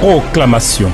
Proclamation.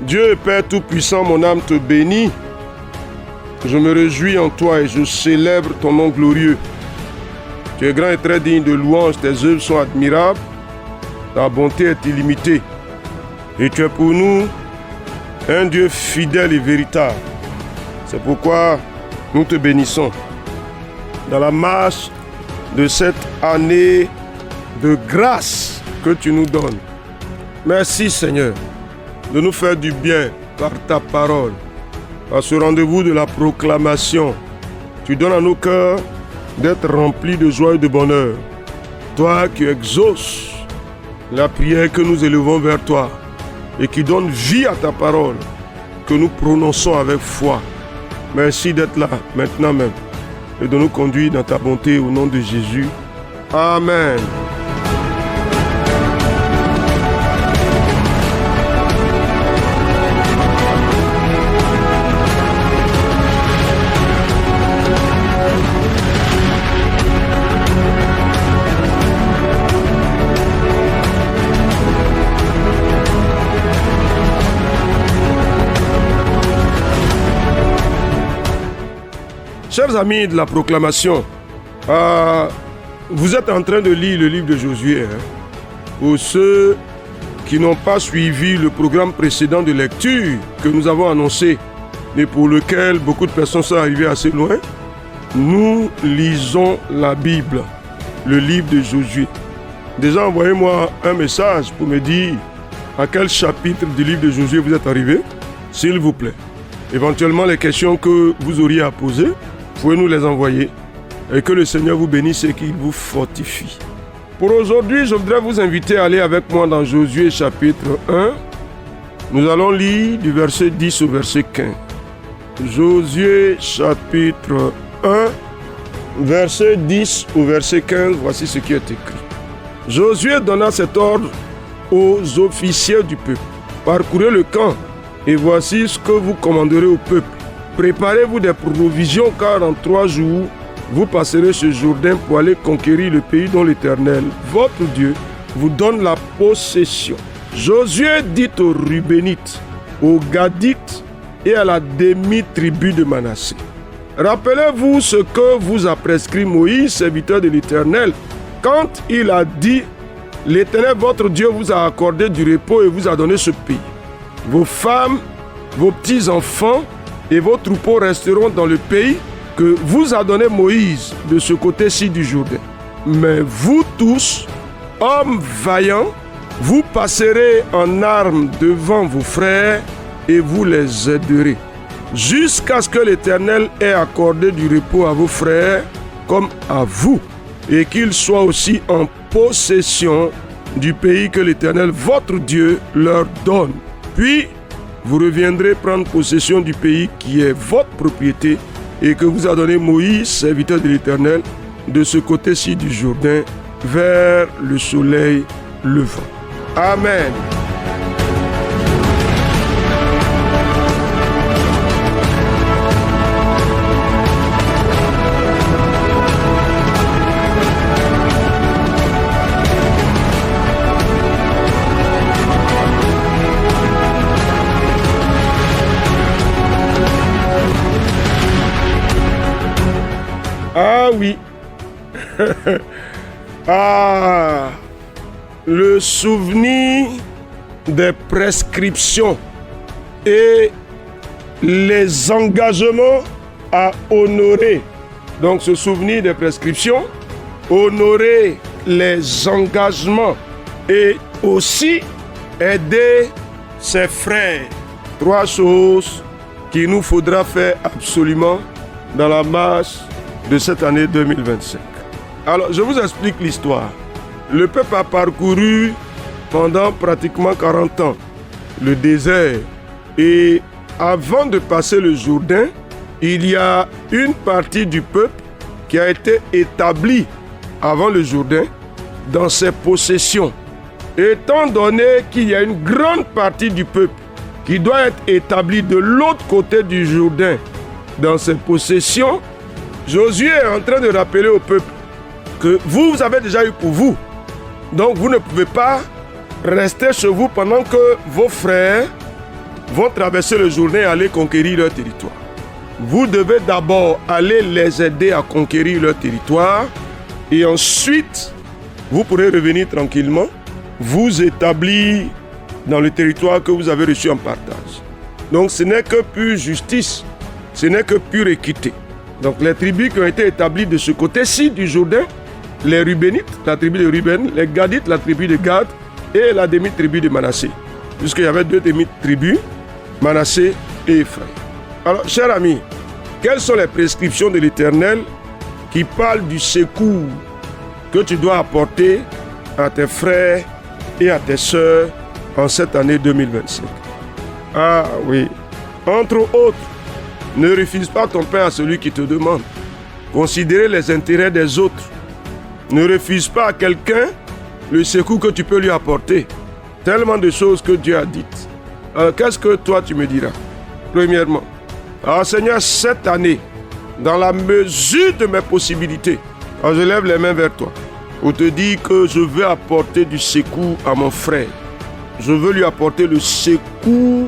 Dieu Père Tout-Puissant, mon âme te bénit. Je me réjouis en toi et je célèbre ton nom glorieux. Tu es grand et très digne de louange, tes œuvres sont admirables, ta bonté est illimitée. Et tu es pour nous un Dieu fidèle et véritable. C'est pourquoi nous te bénissons. Dans la marche de cette année de grâce que tu nous donnes. Merci Seigneur de nous faire du bien par ta parole. À ce rendez-vous de la proclamation, tu donnes à nos cœurs d'être remplis de joie et de bonheur. Toi qui exauces la prière que nous élevons vers toi et qui donne vie à ta parole que nous prononçons avec foi. Merci d'être là maintenant même et de nous conduire dans ta bonté au nom de Jésus. Amen. Chers amis de la proclamation, vous êtes en train de lire le livre de Josué. Pour ceux qui n'ont pas suivi le programme précédent de lecture que nous avons annoncé et pour lequel beaucoup de personnes sont arrivées assez loin, nous lisons la Bible, le livre de Josué. Déjà, envoyez-moi un message pour me dire à quel chapitre du livre de Josué vous êtes arrivé, s'il vous plaît. Éventuellement, les questions que vous auriez à poser, vous pouvez nous les envoyer et que le Seigneur vous bénisse et qu'il vous fortifie. Pour aujourd'hui, je voudrais vous inviter à aller avec moi dans Josué chapitre 1. Nous allons lire du verset 10 au verset 15. Josué chapitre 1, verset 10 au verset 15, voici ce qui est écrit. Josué donna cet ordre aux officiers du peuple. Parcourez le camp et voici ce que vous commanderez au peuple. Préparez-vous des provisions, car en 3 jours, vous passerez ce Jourdain pour aller conquérir le pays dont l'Éternel, votre Dieu, vous donne la possession. Josué dit aux Rubénites, aux Gadites et à la demi-tribu de Manassé. Rappelez-vous ce que vous a prescrit Moïse, serviteur de l'Éternel, quand il a dit, l'Éternel, votre Dieu, vous a accordé du repos et vous a donné ce pays. Vos femmes, vos petits-enfants et vos troupeaux resteront dans le pays que vous a donné Moïse de ce côté-ci du Jourdain. Mais vous tous, hommes vaillants, vous passerez en armes devant vos frères et vous les aiderez, jusqu'à ce que l'Éternel ait accordé du repos à vos frères comme à vous, et qu'ils soient aussi en possession du pays que l'Éternel, votre Dieu, leur donne. Puis, vous reviendrez prendre possession du pays qui est votre propriété et que vous a donné Moïse, serviteur de l'Éternel, de ce côté-ci du Jourdain, vers le soleil levant. Amen. Ah oui. Ah, le souvenir des prescriptions et les engagements à honorer. Donc ce souvenir des prescriptions, honorer les engagements et aussi aider ses frères. 3 choses qu'il nous faudra faire absolument dans la marche de cette année 2025. Alors, je vous explique l'histoire. Le peuple a parcouru pendant pratiquement 40 ans le désert. Et avant de passer le Jourdain, il y a une partie du peuple qui a été établie avant le Jourdain dans ses possessions. Étant donné qu'il y a une grande partie du peuple qui doit être établie de l'autre côté du Jourdain dans ses possessions, Josué est en train de rappeler au peuple que vous avez déjà eu pour vous. Donc vous ne pouvez pas rester chez vous pendant que vos frères vont traverser le Jourdain et aller conquérir leur territoire. Vous devez d'abord aller les aider à conquérir leur territoire et ensuite vous pourrez revenir tranquillement, vous établir dans le territoire que vous avez reçu en partage. Donc ce n'est que pure justice, ce n'est que pure équité. Donc les tribus qui ont été établies de ce côté-ci du Jourdain, les Rubénites, la tribu de Ruben, les Gadites, la tribu de Gad et la demi-tribu de Manassé. Puisqu'il y avait 2 demi-tribus, Manassé et Ephraïm. Alors, chers amis, quelles sont les prescriptions de l'Éternel qui parlent du secours que tu dois apporter à tes frères et à tes sœurs en cette année 2025? Ah oui, entre autres, ne refuse pas ton pain à celui qui te demande. Considérez les intérêts des autres. Ne refuse pas à quelqu'un le secours que tu peux lui apporter. Tellement de choses que Dieu a dites. Alors, qu'est-ce que toi tu me diras? Premièrement, alors Seigneur, cette année, dans la mesure de mes possibilités, alors je lève les mains vers toi pour te dire que je veux apporter du secours à mon frère. Je veux lui apporter le secours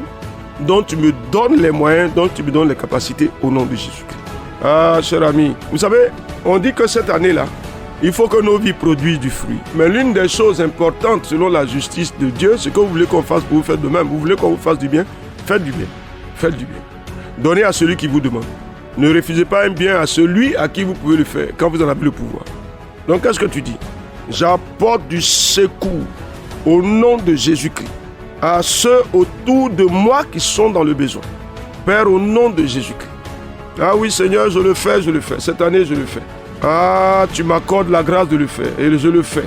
dont tu me donnes les moyens, dont tu me donnes les capacités au nom de Jésus-Christ. Ah, cher ami, vous savez, on dit que cette année-là, il faut que nos vies produisent du fruit. Mais l'une des choses importantes selon la justice de Dieu, c'est que vous voulez qu'on fasse pour vous faire de même. Vous voulez qu'on vous fasse du bien, faites du bien. Faites du bien. Donnez à celui qui vous demande. Ne refusez pas un bien à celui à qui vous pouvez le faire quand vous en avez le pouvoir. Donc qu'est-ce que tu dis? J'apporte du secours au nom de Jésus-Christ à ceux autour de moi qui sont dans le besoin. Père, au nom de Jésus-Christ. Ah oui, Seigneur, je le fais. Cette année, je le fais. Ah, tu m'accordes la grâce de le faire et je le fais.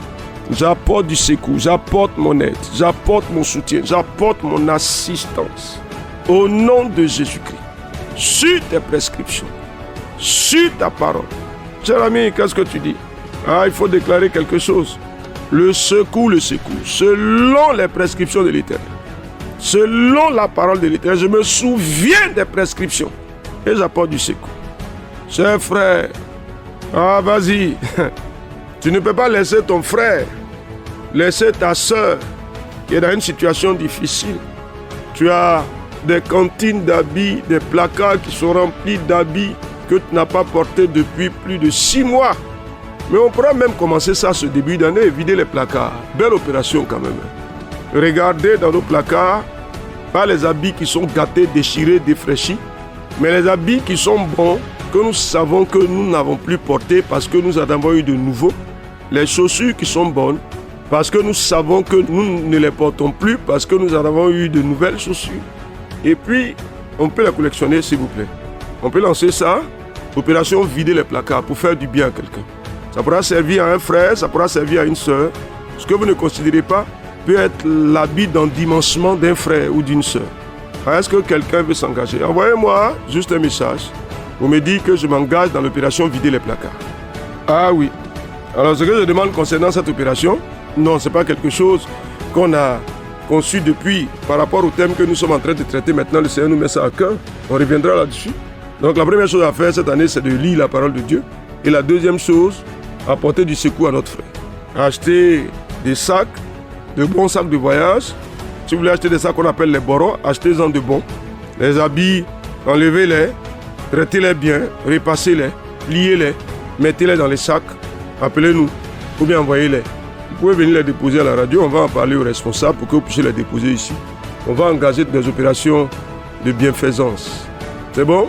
J'apporte du secours, j'apporte mon aide, j'apporte mon soutien, j'apporte mon assistance. Au nom de Jésus-Christ. Sur tes prescriptions, sur ta parole. Cher ami, qu'est-ce que tu dis? Ah, il faut déclarer quelque chose. Le secours, selon les prescriptions de l'Éternel. Selon la parole de l'Éternel, je me souviens des prescriptions et j'apporte du secours. Cher frère, ah vas-y, tu ne peux pas laisser ton frère, laisser ta soeur qui est dans une situation difficile. Tu as des cantines d'habits, des placards qui sont remplis d'habits que tu n'as pas portés depuis plus de 6 mois. Mais on pourra même commencer ça ce début d'année et vider les placards. Belle opération quand même. Regardez dans nos placards, pas les habits qui sont gâtés, déchirés, défraîchis, mais les habits qui sont bons, que nous savons que nous n'avons plus porté parce que nous en avons eu de nouveaux. Les chaussures qui sont bonnes parce que nous savons que nous ne les portons plus parce que nous en avons eu de nouvelles chaussures. Et puis, on peut les collectionner s'il vous plaît. On peut lancer ça, opération vider les placards pour faire du bien à quelqu'un. Ça pourra servir à un frère, ça pourra servir à une sœur. Ce que vous ne considérez pas peut être l'habit d'endimanchement d'un frère ou d'une sœur. Est-ce que quelqu'un veut s'engager? Envoyez-moi juste un message pour me dire que je m'engage dans l'opération vider les placards. Ah oui. Alors ce que je demande concernant cette opération, non, ce n'est pas quelque chose qu'on a conçu depuis par rapport au thème que nous sommes en train de traiter maintenant. Le Seigneur nous met ça à cœur. On reviendra là-dessus. Donc la première chose à faire cette année, c'est de lire la parole de Dieu. Et la deuxième chose, apporter du secours à notre frère. Acheter des sacs, de bons sacs de voyage. Si vous voulez acheter des sacs qu'on appelle les boros, achetez-en de bons. Les habits, enlevez-les, traitez-les bien, repassez-les, pliez-les, mettez-les dans les sacs, appelez-nous ou bien envoyez-les. Vous pouvez venir les déposer à la radio, on va en parler aux responsables pour que vous puissiez les déposer ici. On va engager des opérations de bienfaisance. C'est bon?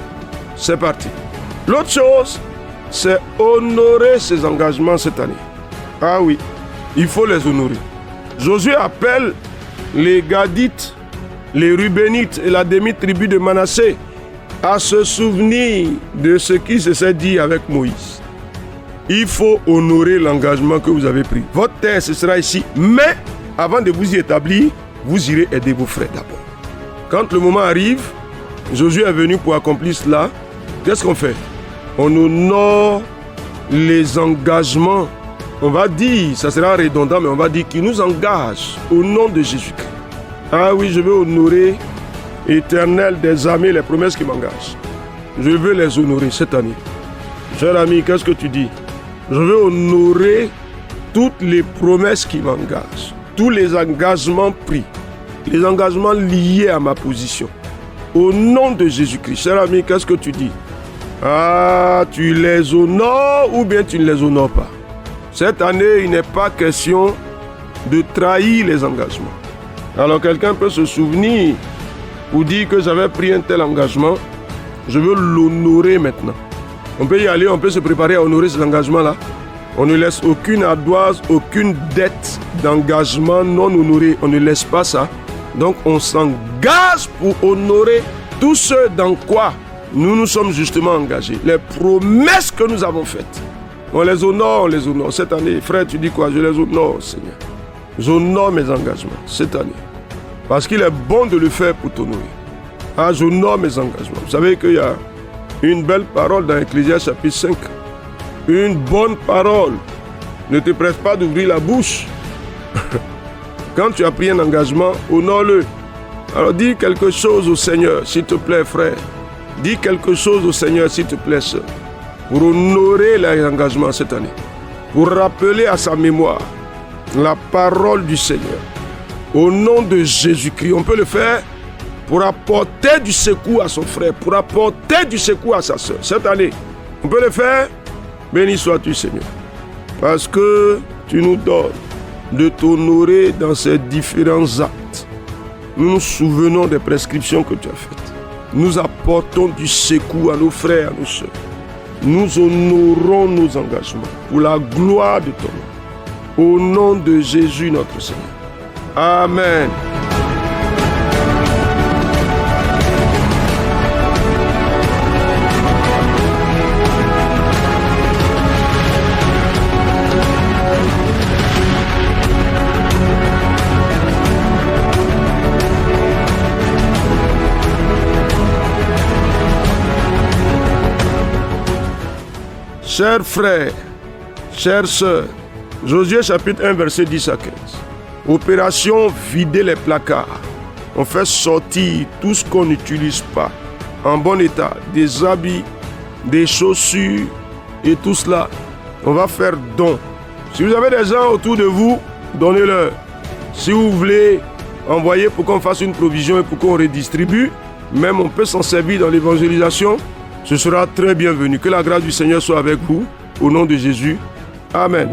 C'est parti. L'autre chose, c'est honorer ses engagements cette année. Ah oui, il faut les honorer. Josué appelle les Gadites, les Rubénites et la demi-tribu de Manassé à se souvenir de ce qui se s'est dit avec Moïse. Il faut honorer l'engagement que vous avez pris. Votre terre, ce sera ici, mais avant de vous y établir, vous irez aider vos frères d'abord. Quand le moment arrive, Josué est venu pour accomplir cela. Qu'est-ce qu'on fait? On honore les engagements. On va dire, ça sera redondant, mais on va dire qu'il nous engage au nom de Jésus-Christ. Ah oui, je veux honorer Éternel des armées, les promesses qui m'engagent. Je veux les honorer cette année. Cher ami, qu'est-ce que tu dis? Je veux honorer toutes les promesses qui m'engagent, tous les engagements pris, les engagements liés à ma position. Au nom de Jésus-Christ. Cher ami, qu'est-ce que tu dis? Ah, tu les honores ou bien tu ne les honores pas? Cette année, il n'est pas question de trahir les engagements. Alors quelqu'un peut se souvenir ou dire que j'avais pris un tel engagement, je veux l'honorer maintenant. On peut y aller, on peut se préparer à honorer cet engagement-là. On ne laisse aucune ardoise, aucune dette d'engagement non honorée. On ne laisse pas ça. Donc on s'engage pour honorer tout ce dans quoi nous nous sommes justement engagés. Les promesses que nous avons faites. On les honore, on les honore. Cette année, frère, tu dis quoi? Je les honore, Seigneur. J'honore mes engagements cette année. Parce qu'il est bon de le faire pour t'honorer. Ah, j'honore mes engagements. Vous savez qu'il y a une belle parole dans Ecclésiaste chapitre 5. Une bonne parole. Ne te presse pas d'ouvrir la bouche. Quand tu as pris un engagement, honore-le. Alors dis quelque chose au Seigneur, s'il te plaît, frère. Dis quelque chose au Seigneur, s'il te plaît, sœur. Pour honorer les engagements cette année. Pour rappeler à sa mémoire la parole du Seigneur. Au nom de Jésus-Christ, on peut le faire pour apporter du secours à son frère, pour apporter du secours à sa sœur. Cette année, on peut le faire. Béni sois-tu, Seigneur. Parce que tu nous donnes de t'honorer dans ces différents actes. Nous nous souvenons des prescriptions que tu as faites. Nous apportons du secours à nos frères, à nos sœurs. Nous honorons nos engagements pour la gloire de ton nom. Au nom de Jésus notre Seigneur. Amen. Chers frères, chères sœurs, Josué chapitre 1 verset 10 à 15. Opération vider les placards. On fait sortir tout ce qu'on n'utilise pas en bon état, des habits, des chaussures et tout cela. On va faire don. Si vous avez des gens autour de vous, donnez-leur. Si vous voulez envoyer pour qu'on fasse une provision et pour qu'on redistribue, même on peut s'en servir dans l'évangélisation. Ce sera très bienvenu. Que la grâce du Seigneur soit avec vous. Au nom de Jésus. Amen.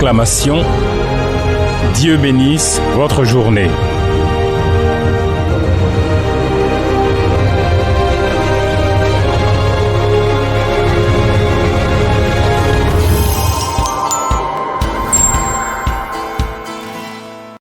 Proclamation. Dieu bénisse votre journée.